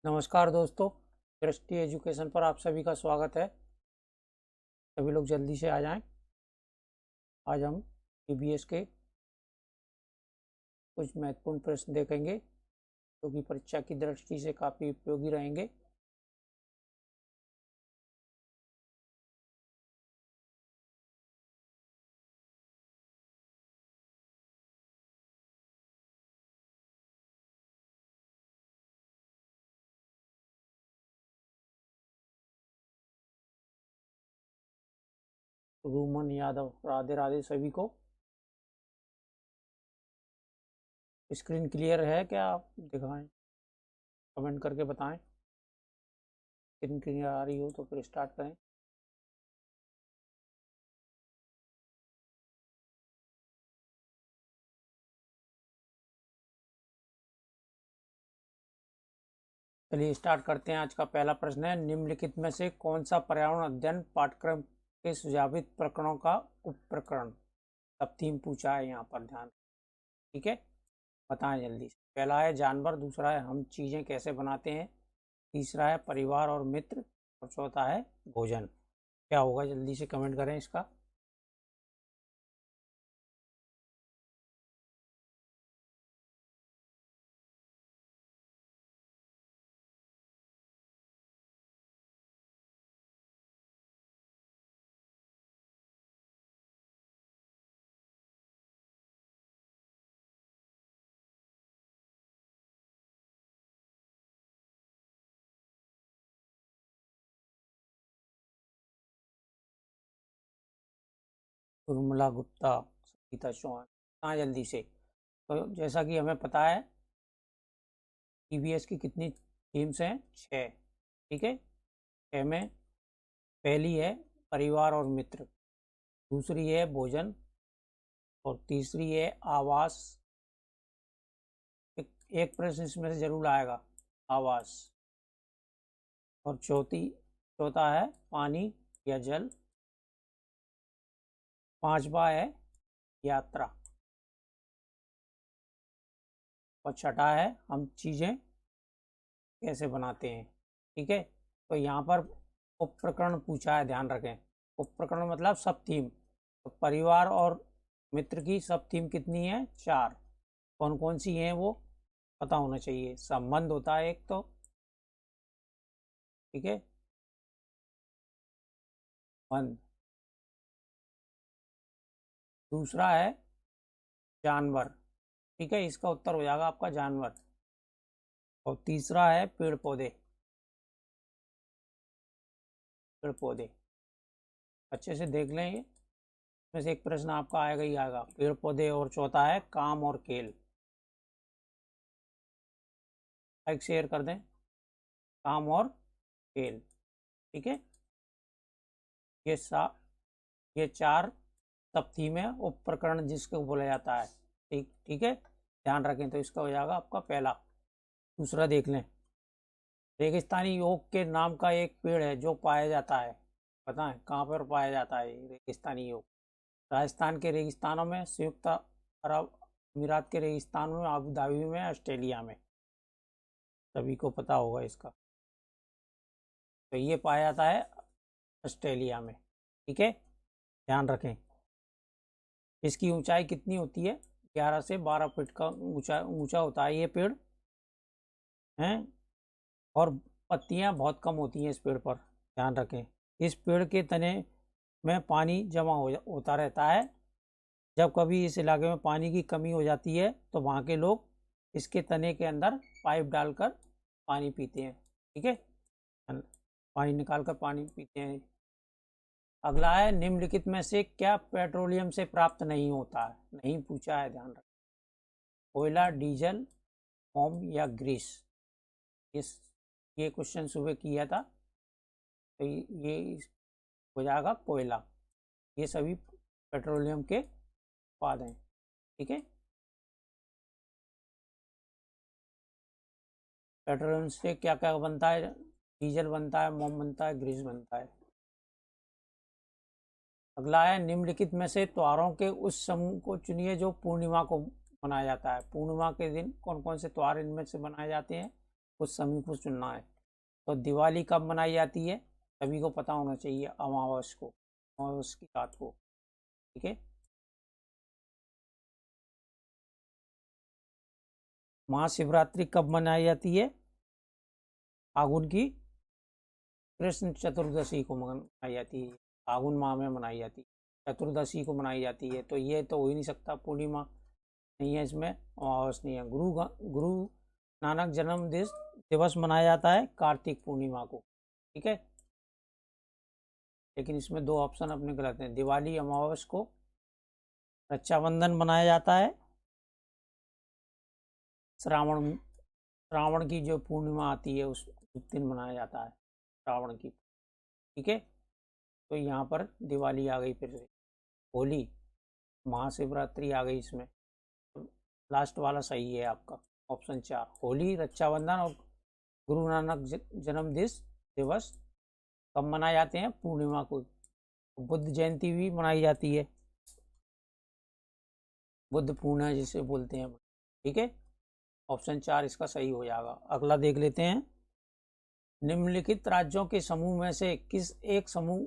नमस्कार दोस्तों, दृष्टि एजुकेशन पर आप सभी का स्वागत है। सभी लोग जल्दी से आ जाएं। आज हम ईवीएस के कुछ महत्वपूर्ण प्रश्न देखेंगे जो कि परीक्षा की दृष्टि से काफ़ी उपयोगी रहेंगे। रूमन यादव, राधे राधे सभी को। स्क्रीन क्लियर है क्या? आप दिखाएं, कमेंट करके बताएं। स्क्रीन क्लियर आ रही हो तो फिर स्टार्ट करें। चलिए स्टार्ट करते हैं। आज का पहला प्रश्न है, निम्नलिखित में से कौन सा पर्यावरण अध्ययन पाठ्यक्रम के सुझावित प्रकरणों का उप प्रकरण? सब थीम पूछा है यहाँ पर, ध्यान। ठीक है, बताएं जल्दी से। पहला है जानवर, दूसरा है हम चीज़ें कैसे बनाते हैं, तीसरा है परिवार और मित्र, और चौथा है भोजन। क्या होगा, जल्दी से कमेंट करें इसका। उर्मिला गुप्ता, संगीता चौहान। हाँ जल्दी से। तो जैसा कि हमें पता है, ईवीएस की कितनी थीम्स हैं? 6। ठीक है, 6 में पहली है परिवार और मित्र, दूसरी है भोजन, और तीसरी है आवास। एक प्रश्न इसमें से जरूर आएगा, आवास। और चौथा है पानी या जल। पांचवा है यात्रा, और छठा है हम चीज़ें कैसे बनाते हैं। ठीक है, तो यहाँ पर उप प्रकरण पूछा है, ध्यान रखें। उप प्रकरण मतलब सब थीम। तो परिवार और मित्र की सब थीम कितनी है? 4। कौन कौन सी हैं वो पता होना चाहिए। संबंध होता है एक तो, ठीक है, बंध। दूसरा है जानवर, ठीक है, इसका उत्तर हो जाएगा आपका जानवर। और तीसरा है पेड़ पौधे, पेड़ पौधे। अच्छे से देख लें, ये में से एक प्रश्न आपका आएगा ही आएगा, पेड़ पौधे। और चौथा है काम और खेल। लाइक शेयर कर दें, काम और खेल। ठीक है, ये सा ये 4 सब थीम है, उप प्रकरण जिसको बोला जाता है। ठीक ठीक है, ध्यान रखें। तो इसका हो जाएगा आपका पहला। दूसरा देख लें, रेगिस्तानी ओक के नाम का एक पेड़ है जो पाया जाता है। पता है कहाँ पर पाया जाता है रेगिस्तानी ओक? राजस्थान के रेगिस्तानों में, संयुक्त अरब अमीरात के रेगिस्तानों में, अबू धाबी में, ऑस्ट्रेलिया में। सभी को पता होगा इसका। तो ये पाया जाता है ऑस्ट्रेलिया में। ठीक है, ध्यान रखें। इसकी ऊंचाई कितनी होती है? 11 से 12 फीट का ऊंचा ऊंचा होता है ये पेड़ है। और पत्तियां बहुत कम होती हैं इस पेड़ पर, ध्यान रखें। इस पेड़ के तने में पानी जमा होता रहता है। जब कभी इस इलाके में पानी की कमी हो जाती है तो वहाँ के लोग इसके तने के अंदर पाइप डालकर पानी पीते हैं। ठीक है, पानी निकाल कर पानी पीते हैं। अगला है, निम्नलिखित में से क्या पेट्रोलियम से प्राप्त नहीं होता है? नहीं पूछा है, ध्यान रखें। कोयला, डीजल, मोम या ग्रीस। इस ये क्वेश्चन सुबह किया था, तो ये हो जाएगा कोयला। ये सभी पेट्रोलियम के उत्पाद हैं। ठीक है, पेट्रोलियम से क्या क्या बनता है? डीजल बनता है, मोम बनता है, ग्रीस बनता है। अगला है, निम्नलिखित में से त्योहारों के उस समूह को चुनिए जो पूर्णिमा को मनाया जाता है। पूर्णिमा के दिन कौन कौन से त्योहार इनमें से मनाए जाते हैं? कुछ समय को चुनना है। तो दिवाली कब मनाई जाती है, सभी को पता होना चाहिए, अमावस को, अमावस की रात को। ठीक है। महाशिवरात्रि कब मनाई जाती है, फागुन की कृष्ण चतुर्दशी को मनाई जाती है, फागुन माह में मनाई जाती है, चतुर्दशी को मनाई जाती है। तो ये तो हो ही नहीं सकता, पूर्णिमा नहीं है इसमें, अमावस नहीं है। गुरु नानक जन्म दिवस मनाया जाता है कार्तिक पूर्णिमा को। ठीक है। लेकिन इसमें दो ऑप्शन अपने गलत हैं। दिवाली अमावस को, रक्षाबंधन मनाया जाता है श्रावण, श्रावण की जो पूर्णिमा आती है उस दिन मनाया जाता है, श्रावण की। ठीक है। तो यहाँ पर दिवाली आ गई, फिर से होली, महाशिवरात्रि आ गई इसमें। लास्ट वाला सही है आपका, ऑप्शन 4, होली, रक्षाबंधन और गुरु नानक जन्म दिवस कब मनाए जाते हैं, पूर्णिमा को। बुद्ध जयंती भी मनाई जाती है, बुद्ध पूर्णिमा जिसे बोलते हैं। ठीक है। ऑप्शन 4 इसका सही हो जाएगा। अगला देख लेते हैं। निम्नलिखित राज्यों के समूह में से किस एक समूह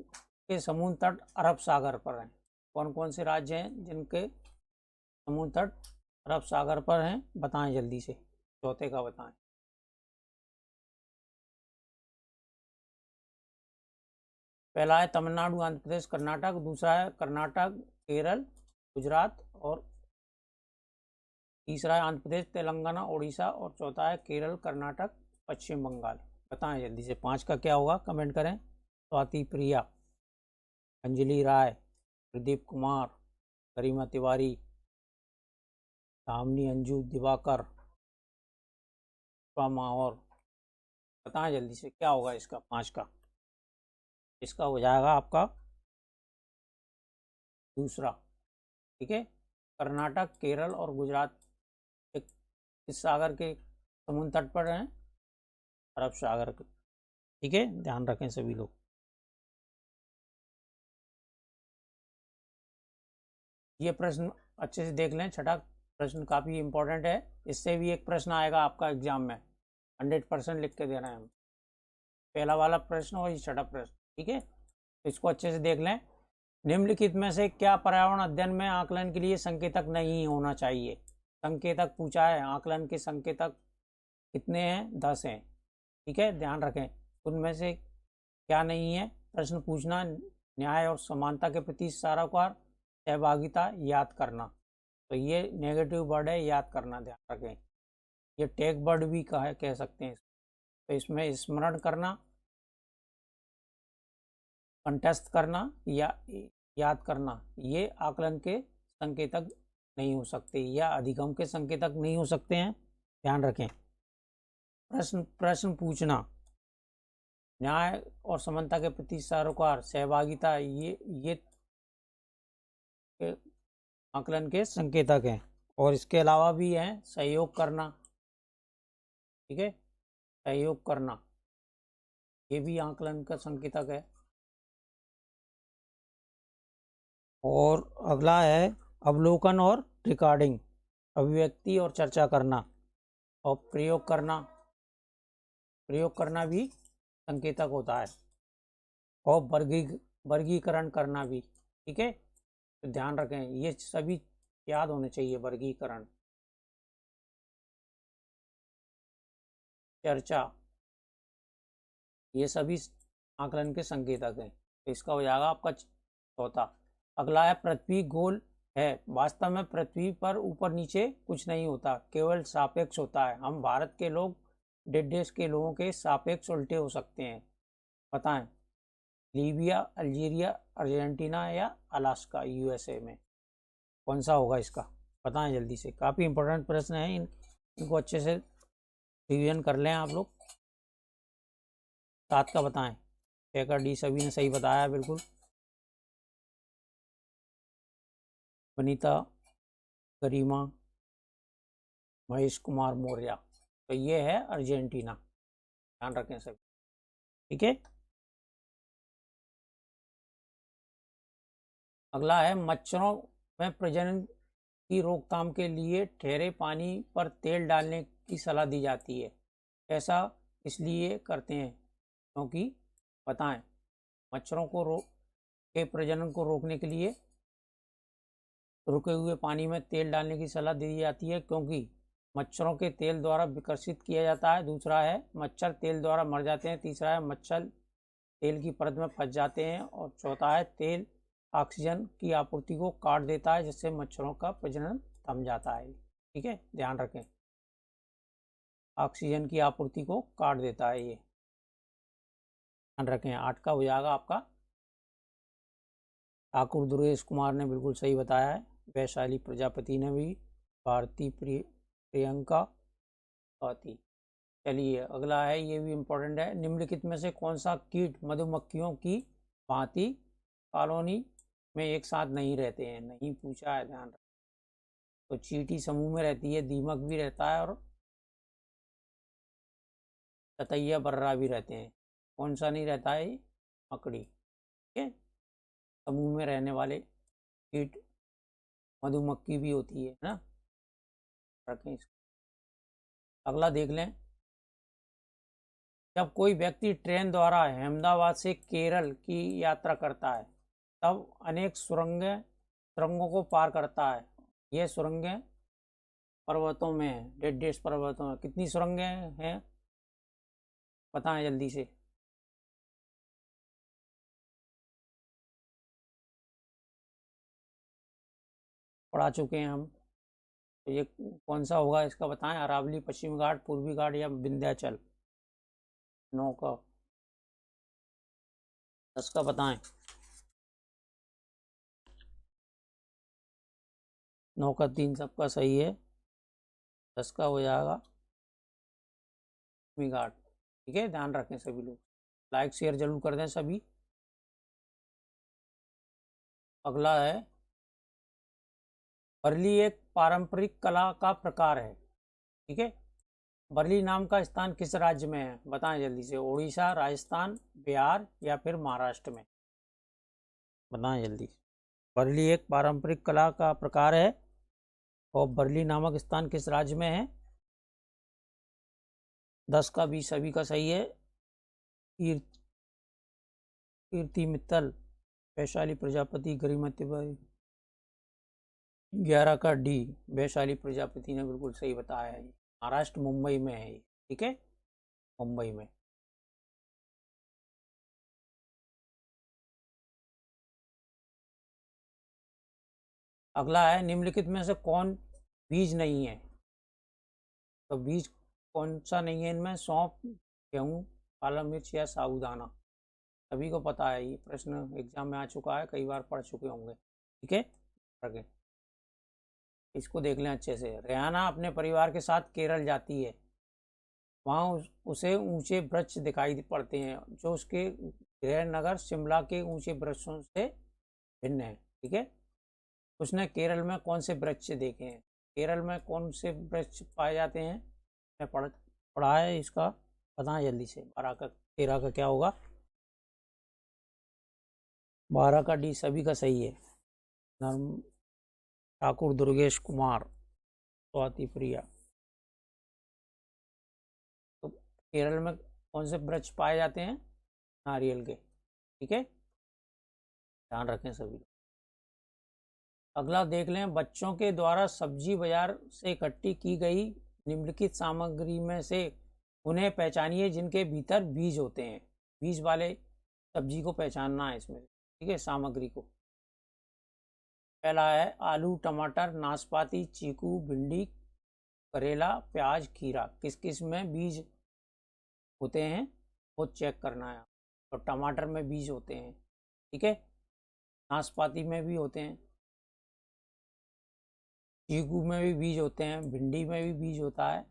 के समुद्र तट अरब सागर पर हैं। कौन कौन से राज्य हैं जिनके समुद्र तट अरब सागर पर हैं, बताएं जल्दी से, चौथे का बताएं। पहला है तमिलनाडु, आंध्र प्रदेश, कर्नाटक। दूसरा है कर्नाटक, केरल, गुजरात, और तीसरा है आंध्र प्रदेश, तेलंगाना, उड़ीसा, और चौथा है केरल, कर्नाटक, पश्चिम बंगाल। बताएं जल्दी से, 5 का क्या होगा, कमेंट करें। स्वाति प्रिया, अंजलि राय, प्रदीप कुमार, गरिमा तिवारी, धामनी अंजू, दिवाकर, माहौर। बताएं जल्दी से क्या होगा इसका, 5 का। इसका हो जाएगा आपका दूसरा। ठीक है। कर्नाटक, केरल और गुजरात इस सागर के समुद्र तट पर हैं, अरब सागर के। ठीक है, ध्यान रखें सभी लोग। ये प्रश्न अच्छे से देख लें, छठा प्रश्न काफ़ी इंपॉर्टेंट है, इससे भी एक प्रश्न आएगा आपका एग्जाम में, 100% लिख के दे रहे हैं हम। पहला वाला प्रश्न और ये छठा प्रश्न। ठीक है, तो इसको अच्छे से देख लें। निम्नलिखित में से क्या पर्यावरण अध्ययन में आकलन के लिए संकेतक नहीं होना चाहिए। संकेतक पूछा है, आकलन के संकेतक कितने हैं, 10 हैं। ठीक है, ध्यान रखें। उनमें से क्या नहीं है, प्रश्न पूछना, न्याय और समानता के प्रति सरोकार, सहभागिता, याद करना। तो ये नेगेटिव वर्ड है, याद करना, ध्यान रखें। ये टेक वर्ड भी कह सकते हैं। तो इसमें स्मरण करना, कंठस्थ करना या याद करना, ये आकलन के संकेतक नहीं हो सकते, या अधिगम के संकेतक नहीं हो सकते हैं, ध्यान रखें। प्रश्न पूछना, न्याय और समानता के प्रति सरोकार, सहभागिता, ये आकलन के संकेतक हैं। और इसके अलावा भी हैं सहयोग करना। ठीक है, सहयोग करना, ये भी आकलन का संकेतक है। और अगला है अवलोकन और रिकॉर्डिंग, अभिव्यक्ति और चर्चा करना, और प्रयोग करना भी संकेतक होता है, और वर्गीकरण करना भी। ठीक है, तो ध्यान रखें, ये सभी याद होने चाहिए। वर्गीकरण, चर्चा, ये सभी आकलन के संकेतक हैं। तो इसका हो जाएगा आपका चौथा। अगला है पृथ्वी गोल है। वास्तव में पृथ्वी पर ऊपर नीचे कुछ नहीं होता, केवल सापेक्ष होता है। हम भारत के लोग देश के लोगों के सापेक्ष उल्टे हो सकते हैं। बताएं, लीबिया, अल्जीरिया, अर्जेंटीना या अलास्का, यूएसए में कौन सा होगा इसका, बताएं जल्दी से। काफ़ी इंपॉर्टेंट प्रश्न है, इनको अच्छे से रिवीजन कर लें आप लोग। 7 का बताएं। 6 का डी सभी ने सही बताया बिल्कुल। वनीता, गरिमा, महेश कुमार मौर्य, तो ये है अर्जेंटीना, ध्यान रखें सभी। ठीक है, अगला है मच्छरों में प्रजनन की रोकथाम के लिए ठहरे पानी पर तेल डालने की सलाह दी जाती है। ऐसा इसलिए करते हैं क्योंकि बताएं मच्छरों के प्रजनन को रोकने के लिए रुके हुए पानी में तेल डालने की सलाह दी जाती है क्योंकि मच्छरों के तेल द्वारा विकसित किया जाता है। दूसरा है मच्छर तेल द्वारा मर जाते हैं। तीसरा है मच्छर तेल की परत में फंस जाते हैं। और चौथा है तेल ऑक्सीजन की आपूर्ति को काट देता है जिससे मच्छरों का प्रजनन थम जाता है। ठीक है, ध्यान रखें, ऑक्सीजन की आपूर्ति को काट देता है ये, ध्यान रखें। 8 का हो जाएगा आपका। ठाकुर दुर्गेश कुमार ने बिल्कुल सही बताया है। वैशाली प्रजापति ने भी, भारती प्रियंका स्वाति। चलिए अगला है, ये भी इम्पोर्टेंट है। निम्नलिखित में से कौन सा कीट मधुमक्खियों की भांति कॉलोनी में एक साथ नहीं रहते हैं? नहीं पूछा है, ध्यान रखें। तो चींटी समूह में रहती है, दीमक भी रहता है और ततैया बर्रा भी रहते हैं। कौन सा नहीं रहता है? मकड़ी। ठीक है, समूह में रहने वाले कीट मधुमक्खी भी होती है ना, रखें इसको। अगला देख लें। जब कोई व्यक्ति ट्रेन द्वारा अहमदाबाद से केरल की यात्रा करता है तब अनेक सुरंगों को पार करता है। यह सुरंगें पर्वतों में है, डेढ़ पर्वतों में। कितनी सुरंगें हैं बताएं जल्दी से। पढ़ा चुके हैं हम। तो ये कौन सा होगा इसका बताएं। अरावली, पश्चिमी घाट, पूर्वी घाट या विंध्याचल? 9 का। 10 का बताएं। 9 का 3 सबका सही है। 10 का हो जाएगा पश्चिमी घाट। ठीक है, ध्यान रखें सभी लोग। लाइक शेयर जरूर कर दें सभी। अगला है, बरली एक पारंपरिक कला का प्रकार है। ठीक है, बरली नाम का स्थान किस राज्य में है बताएं जल्दी से। उड़ीसा, राजस्थान, बिहार या फिर महाराष्ट्र में? बताएं जल्दी। बरली एक पारंपरिक कला का प्रकार है और बरली नामक स्थान किस राज्य में है? 10 का भी सभी का सही है। कीर्ति मित्तल, वैशाली प्रजापति, गरिमती बाई। 11 का डी, वैशाली प्रजापति ने बिल्कुल सही बताया है। महाराष्ट्र, मुंबई में है। ठीक है, मुंबई में। अगला है, निम्नलिखित में से कौन बीज नहीं है? तो बीज कौन सा नहीं है इनमें? सौंफ, गेहूँ, काला मिर्च या साबूदाना? सभी को पता है, ये प्रश्न एग्जाम में आ चुका है, कई बार पढ़ चुके होंगे। ठीक है, आगे इसको देख लें अच्छे से। रेहाना अपने परिवार के साथ केरल जाती है। वहाँ उसे ऊंचे वृक्ष दिखाई पड़ते हैं जो उसके गृह नगर शिमला के ऊंचे वृक्षों से भिन्न है। ठीक है, उसने केरल में कौन से वृक्ष देखे हैं? केरल में कौन से वृक्ष पाए जाते हैं? मैं पढ़ा है इसका, बताएं जल्दी से। 12 का 13 का क्या होगा? 12 का डी सभी का सही है। नर्म ठाकुर दुर्गेश कुमार, स्वाति प्रिया। तो केरल में कौन से वृक्ष पाए जाते हैं? नारियल के। ठीक है, ध्यान रखें सभी। अगला देख लें, बच्चों के द्वारा सब्जी बाजार से इकट्ठी की गई निम्नलिखित सामग्री में से उन्हें पहचानिए जिनके भीतर बीज होते हैं। बीज वाले सब्जी को पहचानना है इसमें। ठीक है, सामग्री को। पहला है आलू, टमाटर, नाशपाती, चीकू, भिंडी, करेला, प्याज, खीरा। किस किस में बीज होते हैं वो चेक करना है। तो टमाटर में बीज होते हैं। ठीक है, नाशपाती में भी होते हैं, चीकू में भी बीज होते हैं, भिंडी में भी बीज होता है,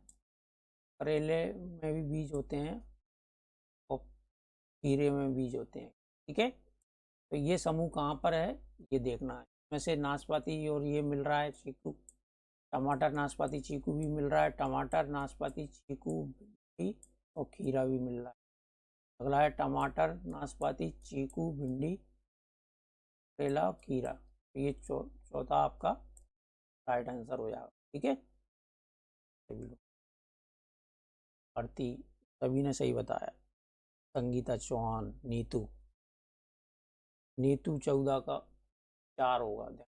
करेले में भी बीज होते हैं और खीरे में बीज होते हैं। ठीक है, तो ये समूह कहाँ पर है ये देखना है। इसमें से नाशपाती और ये मिल रहा है चीकू, टमाटर, नाशपाती, चीकू भी मिल रहा है। टमाटर, नाशपाती, चीकू, भिंडी और खीरा भी मिल रहा है। अगला है टमाटर, नाशपाती, चीकू, भिंडी, करेला और खीरा। तो ये चौथा आपका राइट आंसर हो जाएगा। ठीक है, भारती, सभी ने सही बताया। संगीता चौहान, नीतू, नीतू 14 का 4 होगा।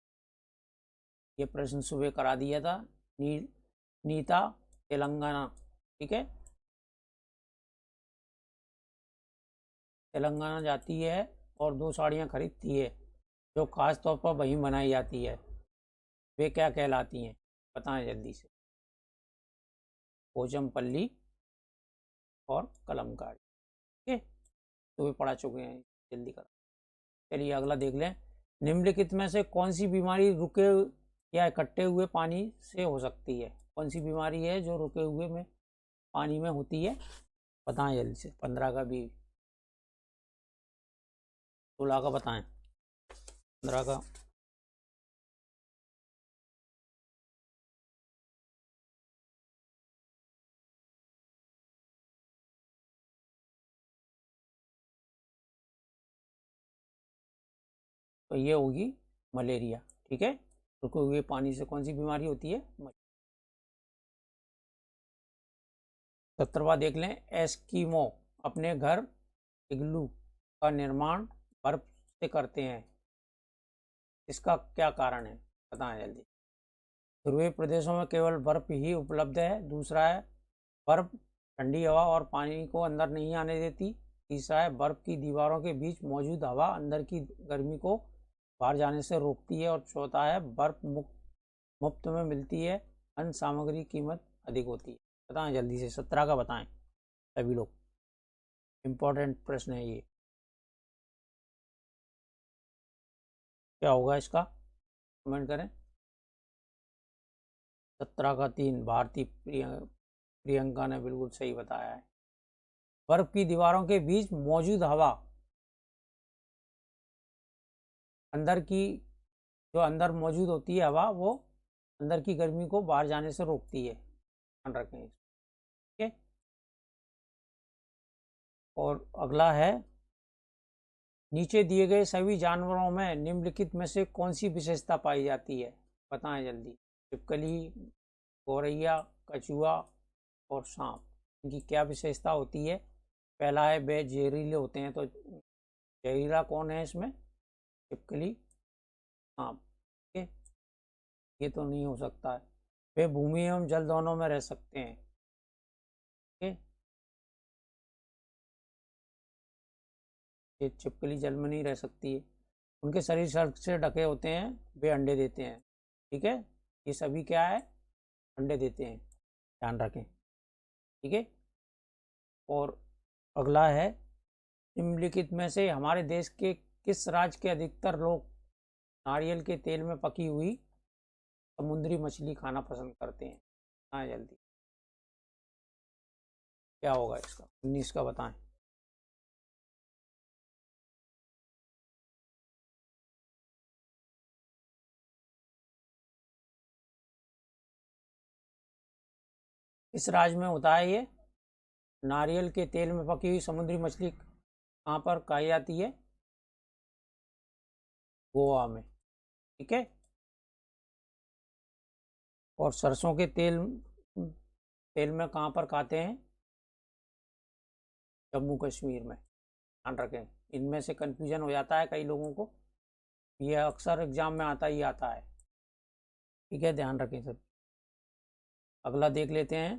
ये प्रश्न सुबह करा दिया था। नीता तेलंगाना, ठीक है, तेलंगाना जाती है और 2 साड़ियाँ खरीदती है जो खास तौर पर वहीं बनाई जाती है, वे क्या कहलाती हैं? बताएं जल्दी से। पोचमपल्ली और कलमकारी, ठीक है, तो वे पढ़ा चुके हैं, जल्दी करो। चलिए अगला देख लें। निम्नलिखित में से कौन सी बीमारी रुके या इकट्ठे हुए पानी से हो सकती है? कौन सी बीमारी है जो रुके हुए में पानी में होती है? बताएं जल्दी से। 15 का भी, 16 का बताएं, 15 का। तो ये होगी मलेरिया, ठीक है। रुके हुए पानी से कौन सी बीमारी होती है? 17वां देख लें। एस्कीमो अपने घर इग्लू का निर्माण बर्फ से करते हैं, इसका क्या कारण है? बताएं जल्दी। ध्रुवीय प्रदेशों में केवल बर्फ ही उपलब्ध है। दूसरा है बर्फ ठंडी हवा और पानी को अंदर नहीं आने देती। तीसरा है बर्फ की दीवारों के बीच मौजूद हवा अंदर की गर्मी को बाहर जाने से रोकती है। और चौथा है बर्फ मुफ्त में मिलती है, अन्य सामग्री की कीमत अधिक होती है। बताएं जल्दी से। 17 का बताएं सभी लोग, इंपॉर्टेंट प्रश्न है ये। क्या होगा इसका? कमेंट करें। 17 का 3, भारती प्रियंका ने बिल्कुल सही बताया है। बर्फ की दीवारों के बीच मौजूद हवा अंदर की, जो अंदर मौजूद होती है हवा, वो अंदर की गर्मी को बाहर जाने से रोकती है। ध्यान रखें, ठीक है। और अगला है, नीचे दिए गए सभी जानवरों में निम्नलिखित में से कौन सी विशेषता पाई जाती है? बताएं जल्दी। छिपकली, गौरैया, कछुआ और सांप, इनकी क्या विशेषता होती है? पहला है वे जहरीले होते हैं। तो जहरीला कौन है इसमें? छिपकली, सांप, ठीक है, ये तो नहीं हो सकता है। वे भूमि एवं जल दोनों में रह सकते हैं, ठीक है। ये छिपकली जल में नहीं रह सकती है। उनके शरीर शर्क से ढके होते हैं। वे अंडे देते हैं, ठीक है। ये सभी क्या है? अंडे देते हैं, ध्यान रखें, ठीक है। और अगला है, निम्नलिखित में से हमारे देश के किस राज्य के अधिकतर लोग नारियल के तेल में पकी हुई समुद्री मछली खाना पसंद करते हैं? हाँ जल्दी, क्या होगा इसका? 19 का बताएं। इस राज्य में होता है ये। नारियल के तेल में पकी हुई समुद्री मछली कहाँ पर खाई जाती है? गोवा में, ठीक है। और सरसों के तेल तेल में कहाँ पर खाते हैं? जम्मू कश्मीर में, ध्यान रखें। इनमें से कन्फ्यूजन हो जाता है कई लोगों को, ये अक्सर एग्जाम में आता ही आता है, ठीक है, ध्यान रखें सब। अगला देख लेते हैं।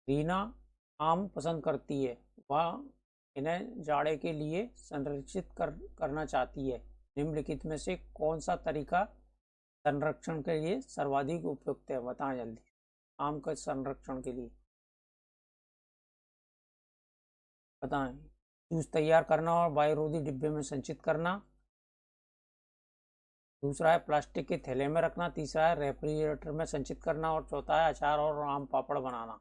रीना आम पसंद करती है, वह इन्हें जाड़े के लिए संरक्षित करना चाहती है। निम्नलिखित में से कौन सा तरीका संरक्षण के लिए सर्वाधिक उपयुक्त है? बताएं जल्दी। आम के संरक्षण के लिए बताएं। जूस तैयार करना और वायुरोधी डिब्बे में संचित करना। दूसरा है प्लास्टिक के थैले में रखना। तीसरा है रेफ्रिजरेटर में संचित करना। और चौथा है अचार और आम पापड़ बनाना।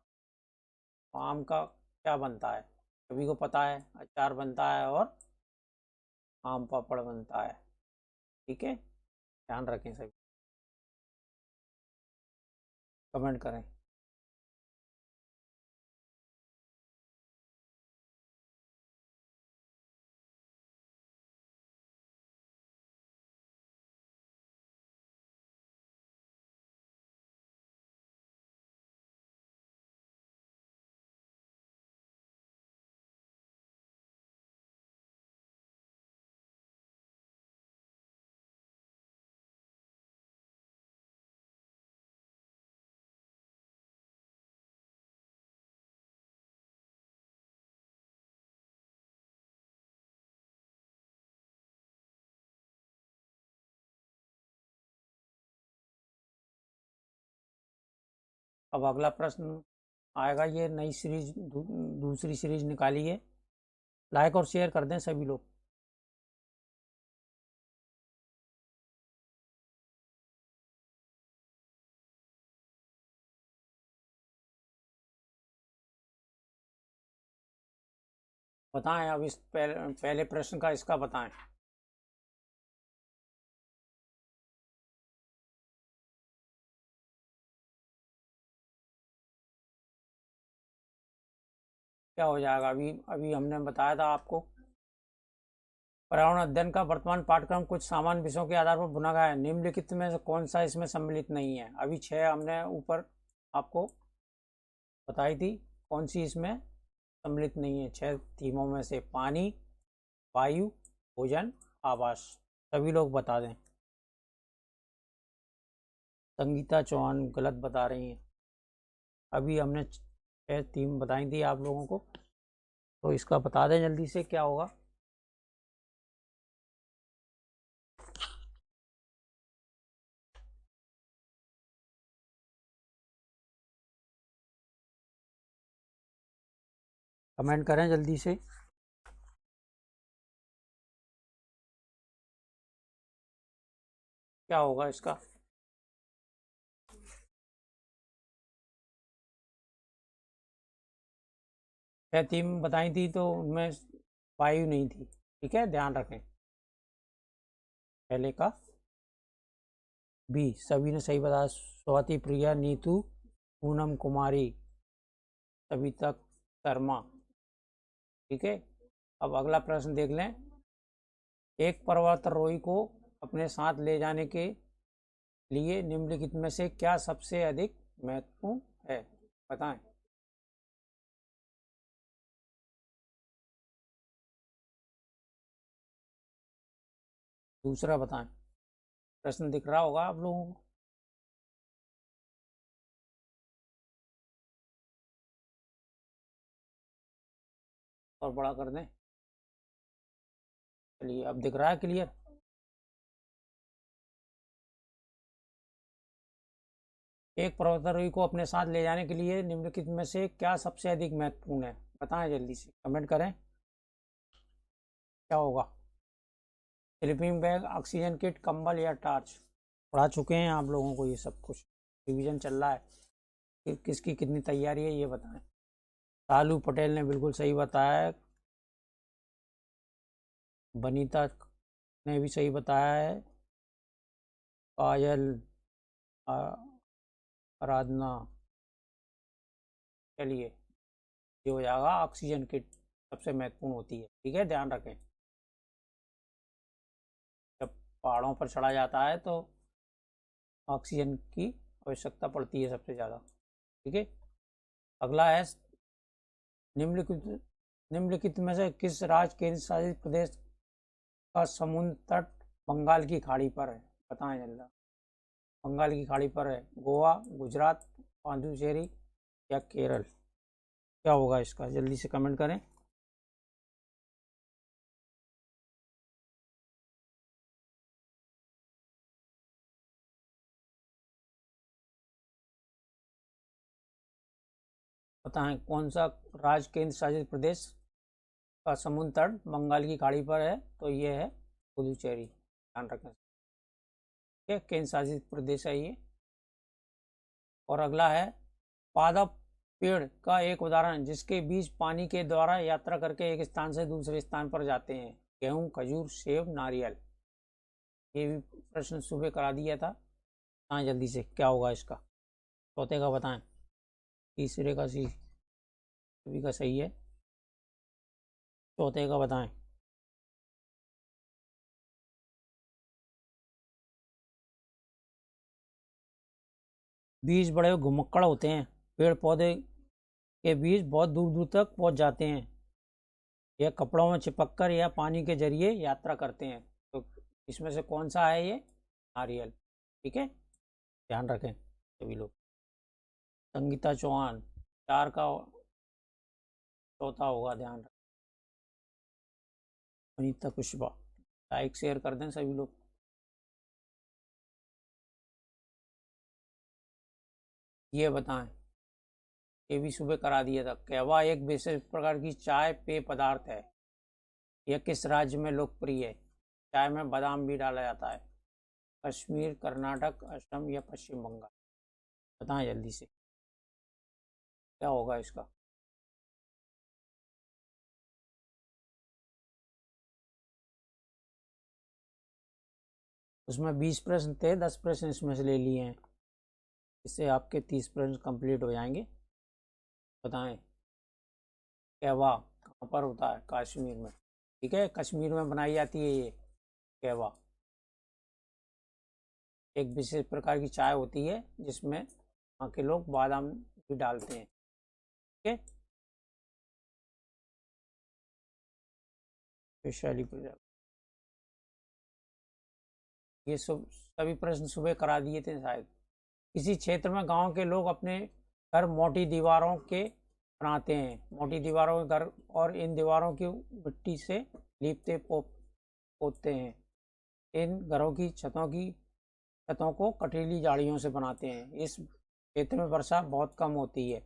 तो आम का क्या बनता है? सभी को पता है, अचार बनता है और आम पापड़ बनता है, ठीक है, ध्यान रखें सभी। कमेंट करें। अब अगला प्रश्न आएगा, ये नई सीरीज दूसरी सीरीज निकाली है। लाइक और शेयर कर दें सभी लोग। बताएं अब इस पहले प्रश्न का इसका बताएं। क्या हो जाएगा? अभी अभी हमने बताया था आपको, पर्यावरण अध्ययन का वर्तमान पाठ्यक्रम कुछ सामान्य विषयों के आधार पर बुना गया है। निम्नलिखित में से कौन सा इसमें सम्मिलित नहीं है? अभी 6 हमने ऊपर आपको बताई थी, कौन सी इसमें सम्मिलित नहीं है। 6 थीमों में से पानी, वायु, भोजन, आवास। सभी लोग बता दें। संगीता चौहान गलत बता रही हैं। अभी हमने 6 थीम बताई थी आप लोगों को, तो इसका बता दें जल्दी से क्या होगा। कमेंट करें जल्दी से। क्या होगा इसका? छह थीम बताई थी तो उनमें वायु नहीं थी, ठीक है, ध्यान रखें। पहले का बी, सभी ने सही बताया। स्वाति, प्रिया, नीतू, पूनम कुमारी, सविता शर्मा, ठीक है। अब अगला प्रश्न देख लें। एक पर्वतारोही को अपने साथ ले जाने के लिए निम्नलिखित में से क्या सबसे अधिक महत्वपूर्ण है? बताएं। दूसरा बताएं। प्रश्न दिख रहा होगा आप लोगों को। और बड़ा कर दें। चलिए, अब दिख रहा है क्लियर। एक पर्वतारोही को अपने साथ ले जाने के लिए निम्नलिखित में से क्या सबसे अधिक महत्वपूर्ण है? बताएं जल्दी से, कमेंट करें। क्या होगा? स्लीपिंग बैग, ऑक्सीजन किट, कंबल या टॉर्च? पढ़ा चुके हैं आप लोगों को ये सब कुछ, रिवीजन चल रहा है कि किसकी कितनी तैयारी है ये बताएं। सालू पटेल ने बिल्कुल सही बताया है। बनीता ने भी सही बताया है। पायल, आराधना। चलिए, ये हो जाएगा ऑक्सीजन किट सबसे महत्वपूर्ण होती है, ठीक है, ध्यान रखें। जब पहाड़ों पर चढ़ा जाता है तो ऑक्सीजन की आवश्यकता पड़ती है सबसे ज़्यादा, ठीक है। अगला है, निम्नलिखित निम्नलिखित में से किस राज्य केंद्र शासित प्रदेश का समुद्र तट बंगाल की खाड़ी पर है? बताएं जल्दी। बंगाल की खाड़ी पर है। गोवा, गुजरात, पांडुचेरी या केरल? क्या होगा इसका? जल्दी से कमेंट करें। बताएं कौन सा राज्य केंद्र शासित प्रदेश का समुद्र तट बंगाल की खाड़ी पर है? तो ये है पुदुचेरी, ध्यान रखें। ठीक है, केंद्र शासित प्रदेश है ये। और अगला है, पादप पेड़ का एक उदाहरण जिसके बीज पानी के द्वारा यात्रा करके एक स्थान से दूसरे स्थान पर जाते हैं। गेहूं, खजूर, सेब, नारियल? ये भी प्रश्न सुबह करा दिया था। हाँ, जल्दी से क्या होगा इसका? चौथे का बताएं। तीसरे का सी, सभी का सही है। चौथे का बताएं। बीज बड़े घुमक्कड़ होते हैं। पेड़ पौधे के बीज बहुत दूर दूर तक पहुंच जाते हैं। यह कपड़ों में चिपककर या पानी के जरिए यात्रा करते हैं। तो इसमें से कौन सा है ये? नारियल, ठीक है, ध्यान रखें सभी लोग। संगीता चौहान, 4 का चौथा होगा, ध्यान रखें। अनीता कुशवाहा, लाइक शेयर कर दें सभी लोग। ये बताएं, ये भी सुबह करा दिया था। कहवा एक विशेष प्रकार की चाय पेय पदार्थ है। यह किस राज्य में लोकप्रिय है? चाय में बादाम भी डाला जाता है। कश्मीर, कर्नाटक, असम या पश्चिम बंगाल? बताएं जल्दी से क्या होगा इसका। उसमें 20 प्रश्न थे, 10 प्रश्न इसमें से ले लिए हैं। इससे आपके 30 प्रश्न कंप्लीट हो जाएंगे। बताएं कहवा कहाँ पर होता है? कश्मीर में। ठीक है, कश्मीर में बनाई जाती है ये कहवा। एक विशेष प्रकार की चाय होती है जिसमें वहाँ के लोग बादाम भी डालते हैं। ठीक है, वैशाली प्रजापति। ये सब सभी प्रश्न सुबह करा दिए थे शायद। किसी क्षेत्र में गांव के लोग अपने घर मोटी दीवारों के बनाते हैं। मोटी दीवारों के घर, और इन दीवारों की मिट्टी से लीपते पोतते हैं। इन घरों की छतों को कटीली झाड़ियों से बनाते हैं। इस क्षेत्र में वर्षा बहुत कम होती है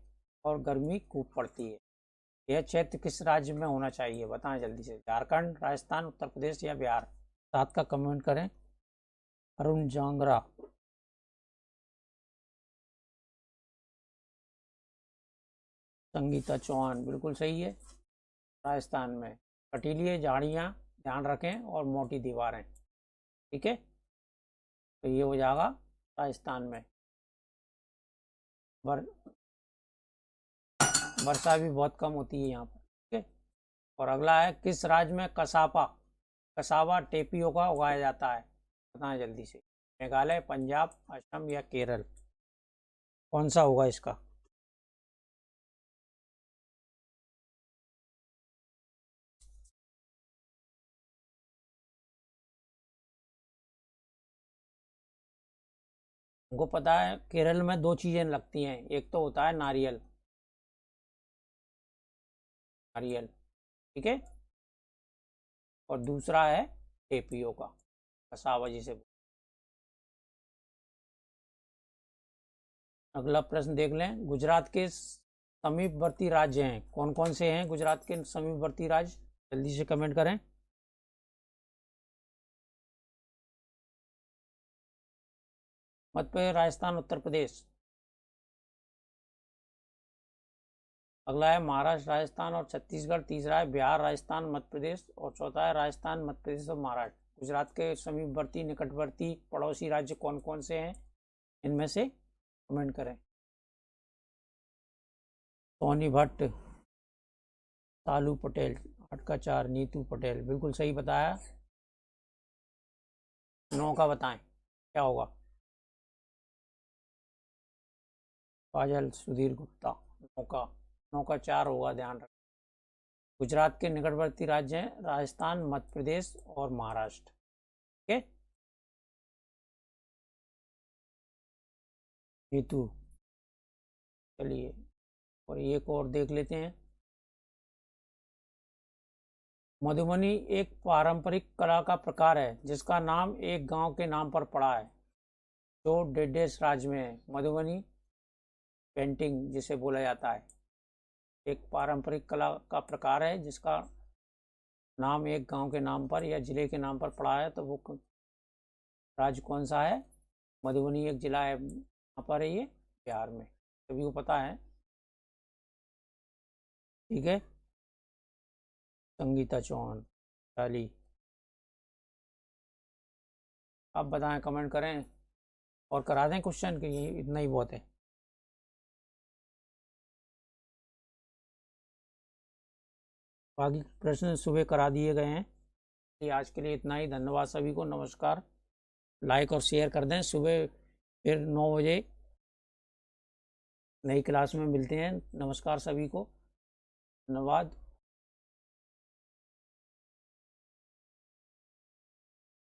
और गर्मी खूब पड़ती है। यह क्षेत्र किस राज्य में होना चाहिए? बताएं जल्दी से। झारखंड, राजस्थान, उत्तर प्रदेश या बिहार? 7 का कमेंट करें। अरुण जांगरा, संगीता चौहान, बिल्कुल सही है। राजस्थान में कटीली झाड़ियाँ ध्यान रखें और मोटी दीवारें। ठीक है, तो ये हो जाएगा राजस्थान में। वर्षा भी बहुत कम होती है यहाँ पर। ठीक है, और अगला है किस राज्य में कसावा टेपियोका उगाया जाता है? बताएं जल्दी से। मेघालय, पंजाब, असम या केरल? कौन सा होगा इसका? हमको पता है केरल में 2 चीजें लगती हैं। एक तो होता है नारियल। नारियल, ठीक है, और दूसरा है टेपियोका, कसावा जिसे। अगला प्रश्न देख लें। गुजरात के समीपवर्ती राज्य हैं। कौन कौन से हैं गुजरात के समीपवर्ती राज्य? जल्दी से कमेंट करें। मध्य प्रदेश, राजस्थान, उत्तर प्रदेश? अगला है महाराष्ट्र, राजस्थान और छत्तीसगढ़। तीसरा है बिहार, राजस्थान, मध्य प्रदेश, और चौथा है राजस्थान, मध्य प्रदेश और महाराष्ट्र। गुजरात के समीपवर्ती निकटवर्ती पड़ोसी राज्य कौन कौन से हैं? इनमें से कमेंट करें। सोनी भट्ट, तालू पटेल, 8 का 4, नीतू पटेल, बिल्कुल सही बताया। 9 का बताएं क्या होगा? काजल सुधीर गुप्ता। 9 का 4 होगा, ध्यान रखें। गुजरात के निकटवर्ती राज्य हैं राजस्थान, मध्य प्रदेश और महाराष्ट्र। ठीक है, नीतू। चलिए, और एक और देख लेते हैं। मधुबनी एक पारंपरिक कला का प्रकार है जिसका नाम एक गांव के नाम पर पड़ा है जो डेडेस राज्य में है। मधुबनी पेंटिंग जिसे बोला जाता है, एक पारंपरिक कला का प्रकार है जिसका नाम एक गांव के नाम पर या जिले के नाम पर पड़ा है। तो वो राज्य कौन सा है? मधुबनी एक जिला है, वहाँ पर है ये, बिहार में। सभी को पता है। ठीक है, संगीता चौहान, चाली। आप बताएं, कमेंट करें और करा दें क्वेश्चन, कि ये इतना ही बहुत है। बाकी प्रश्न सुबह करा दिए गए हैं। आज के लिए इतना ही। धन्यवाद सभी को, नमस्कार। लाइक और शेयर कर दें। सुबह फिर 9 बजे नई क्लास में मिलते हैं। नमस्कार सभी को, धन्यवाद।